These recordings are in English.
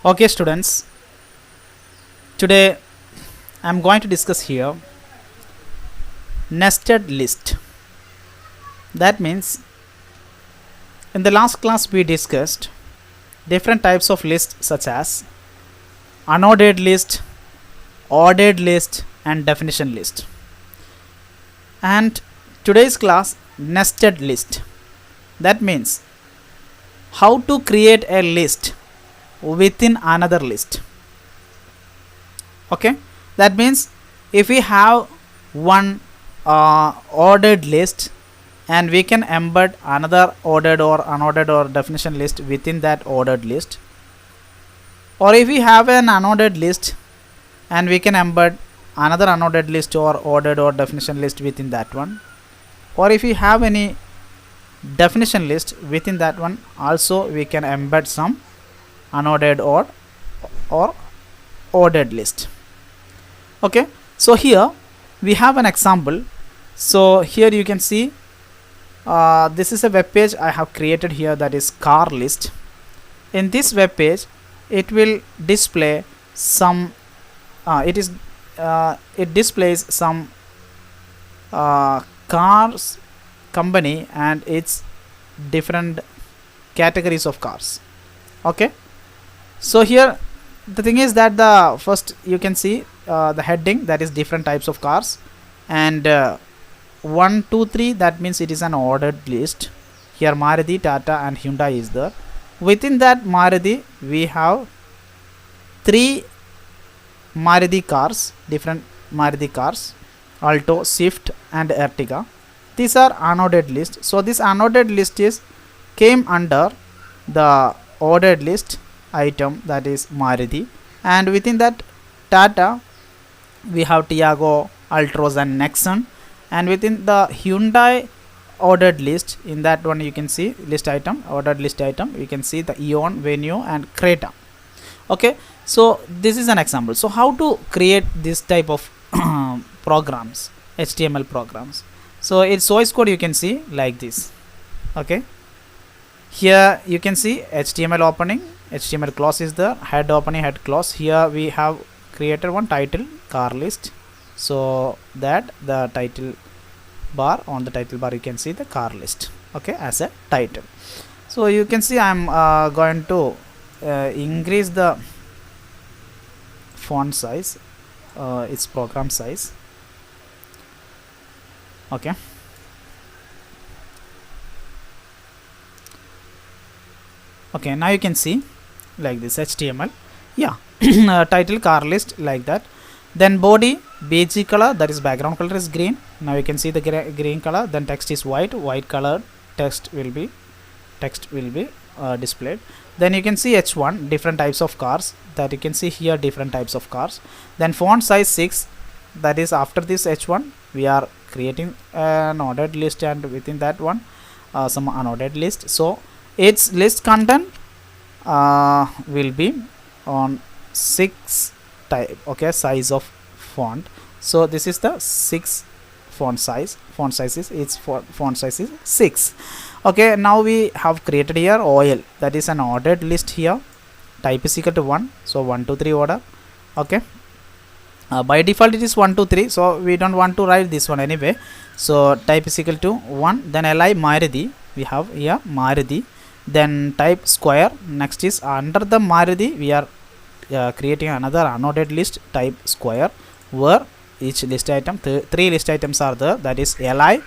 Okay, students, today I'm going to discuss here nested list. That means in the last class we discussed different types of lists such as unordered list, ordered list, and definition list. And today's class nested list. That means how to create a list within another list. Okay, that means if we have one ordered list and we can embed another ordered or unordered or definition list within that ordered list, or if we have an unordered list and we can embed another unordered list or ordered or definition list within that one, or if we have any definition list within that one, also we can embed some unordered or ordered list. Okay, so here we have an example. So here you can see this is a web page I have created here, that is car list. In this web page it will display some it displays some cars company and its different categories of cars. Okay, so here the thing is that the first you can see the heading, that is different types of cars, and 1 2 3, that means it is an ordered list. Here Maruti, Tata and Hyundai is there. Within that Maruti we have 3 Maruti cars, different Maruti cars, Alto, Swift and Ertiga. These are unordered list. So this unordered list is came under the ordered list item, that is Maruti, and within that Tata we have Tiago, Altroz and Nexon, and within the Hyundai ordered list, in that one you can see list item, ordered list item, you can see the Eon, Venue and Creta. Okay, so this is an example. So how to create this type of programs, HTML programs? So its source code you can see like this. Okay, here you can see HTML opening, HTML clause is there, head opening, head clause. Here we have created one title car list, so that the title bar, on the title bar you can see the car list, okay, as a title. So you can see I'm going to increase the font size, its program size. Okay, okay, now you can see like this HTML, yeah. Title car list like that. Then body beige color, that is background color is green. Now you can see the green color. Then text is white color text will be displayed. Then you can see H1, different types of cars, that you can see here different types of cars. Then font size 6, that is after this H1 we are creating an ordered list, and within that one some unordered list. So its list content will be on 6 type, okay, size of font. So this is the 6 font size is its font size is 6. Okay, now we have created here OL, that is an ordered list. Here type is equal to 1, so 1 2 3 order. Okay, by default it is 1 2 3, so we don't want to write this one anyway, so type is equal to 1. Then li Maruti, we have here Maruti, then type square. Next is under the Maruti we are creating another unordered list, type square, where each list item, 3 list items are there, that is li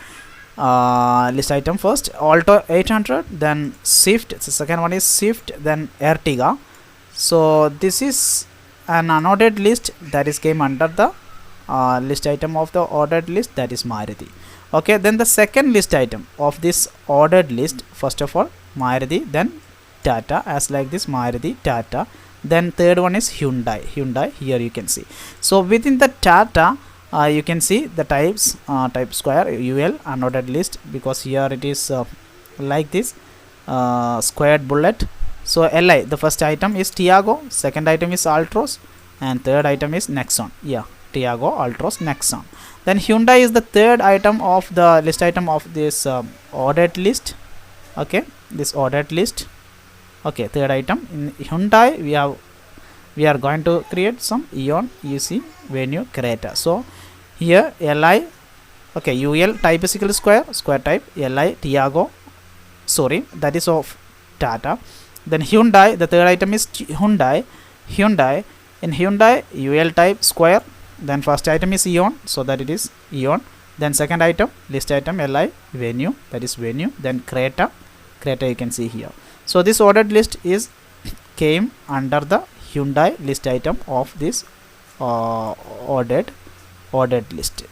list item first, Alto 800, then Swift, the second one is Swift, then Ertiga. So this is an unordered list that is came under the list item of the ordered list, that is Maruti. Okay, then the second list item of this ordered list, first of all Maruti, then Tata, as like this Maruti, Tata. Then third one is Hyundai, here you can see. So within the Tata you can see the types, type square, UL, unordered list, because here it is like this squared bullet. So li, the first item is Tiago, second item is Altroz, and third item is Nexon. Yeah, Tiago, Altroz, Nexon. Then Hyundai is the third item of the list item of this ordered list. Okay, this ordered list. Okay, third item in Hyundai we have we are going to create some Eon, UC, Venue, Creta. So here Li, okay, UL type is equal to square type, Li Tiago, sorry, that is of Tata. Then Hyundai, the third item is Hyundai. In Hyundai, UL type square. Then first item is Eon, so that it is Eon. Then second item, list item Li Venue, that is Venue. Then Creta you can see here. So this ordered list is came under the Hyundai list item of this ordered list.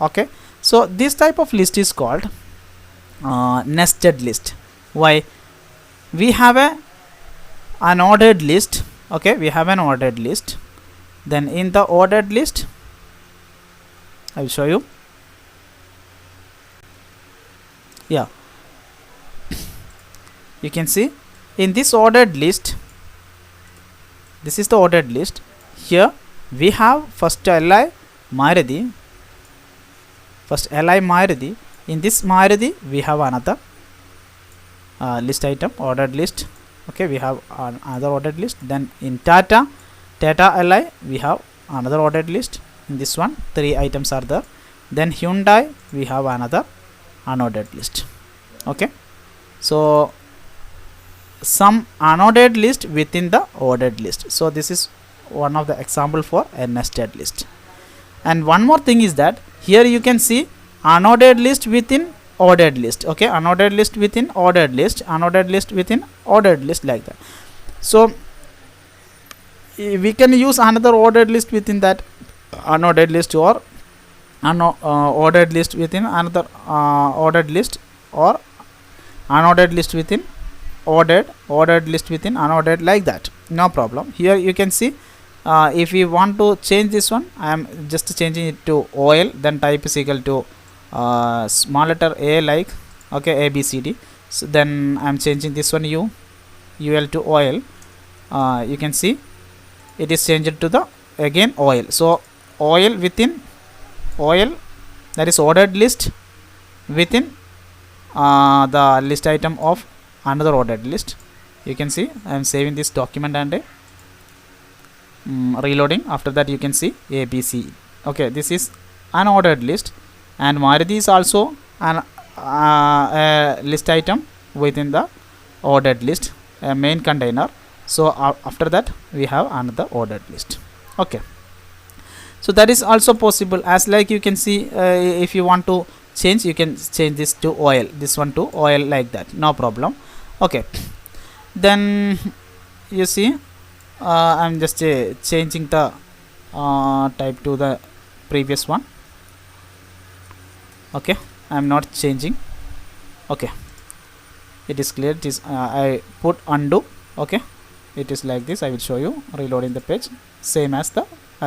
Okay, so this type of list is called nested list. Why? We have an ordered list. Okay, we have an ordered list. Then in the ordered list, I will show you. Yeah, you can see in this ordered list, this is the ordered list. Here we have first Li Maruti. In this Maruti we have another list item, ordered list. Okay, we have another ordered list. Then in Tata Li we have another ordered list. In this one 3 items are there. Then Hyundai we have another unordered list. Okay, so some unordered list within the ordered list. So this is one of the example for a nested list. And one more thing is that here you can see unordered list within ordered list. Okay, unordered list within ordered list, unordered list within ordered list, like that. So we can use another ordered list within that unordered list, or ordered list within another ordered list, or unordered list within ordered list within unordered, like that. No problem. Here you can see if we want to change this one, I am just changing it to OL. Then type is equal to small letter A, like, okay, ABCD. So then I am changing this one UL to OL. You can see it is changed to the again OL. So OL within OL, that is ordered list within the list item of another ordered list. You can see I am saving this document and reloading. After that you can see ABC. Okay, this is an ordered list, and Maruti is also an list item within the ordered list, a main container. So after that we have another ordered list. Okay, so that is also possible, as like you can see if you want to change, you can change this to OL, this one to OL, like that. No problem. Okay, then you see I'm just changing the type to the previous one. Okay, I'm not changing. Okay, it is clear. It is I put undo. Okay, it is like this. I will show you reloading the page, same as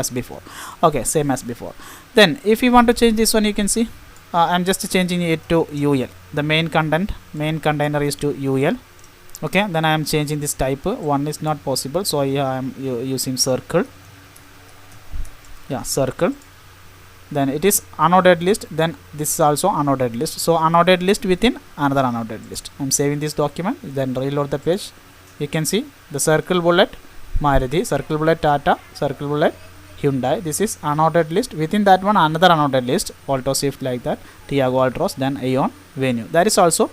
before. Okay, same as before. Then if you want to change this one, you can see I'm just changing it to UL. The main container is to UL. Okay, then I am changing this type. One is not possible, so I am using circle. Yeah, circle. Then it is unordered list. Then this is also unordered list. So unordered list within another unordered list. I am saving this document. Then reload the page. You can see the circle bullet Maruti, circle bullet Tata, circle bullet Hyundai. This is unordered list. Within that one another unordered list, Alto Swift, like that, Tiago Altroz, then Aeon, Venue. That is also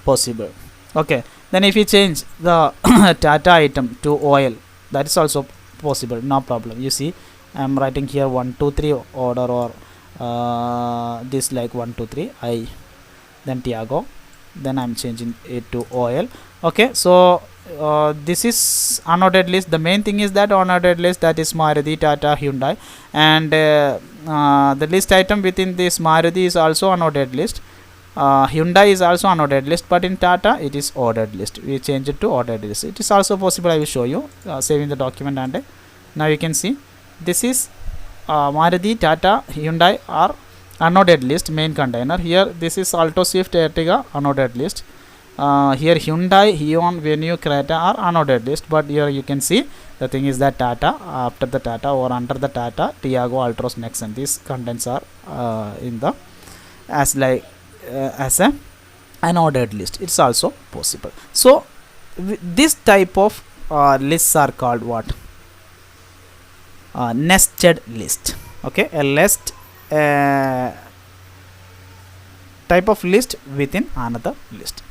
possible. Okay, then if you change the Tata item to OL, that is also possible. No problem. You see I am writing here 1 2 3 order, or this like 1 2 3 I, then Tiago, then I am changing it to OL. Okay, so this is unordered list. The main thing is that unordered list, that is Maruti, Tata, Hyundai, and the list item within this Maruti is also unordered list. Hyundai is also unordered list, but in Tata it is ordered list. We change it to ordered list. It is also possible. I will show you saving the document, and now you can see this is Maruti, Tata, Hyundai are unordered list, main container. Here this is Alto Swift, Ertiga, unordered list. Here Hyundai, Eon, Venue, Creta are unordered list, but here you can see the thing is that Tata, after the Tata or under the Tata, Tiago, Altroz, Nexon, these contents are in the as like as a unordered list. It's also possible. So this type of lists are called what? nested list. Okay, a list type of list within another list.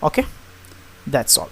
Okay, that's all.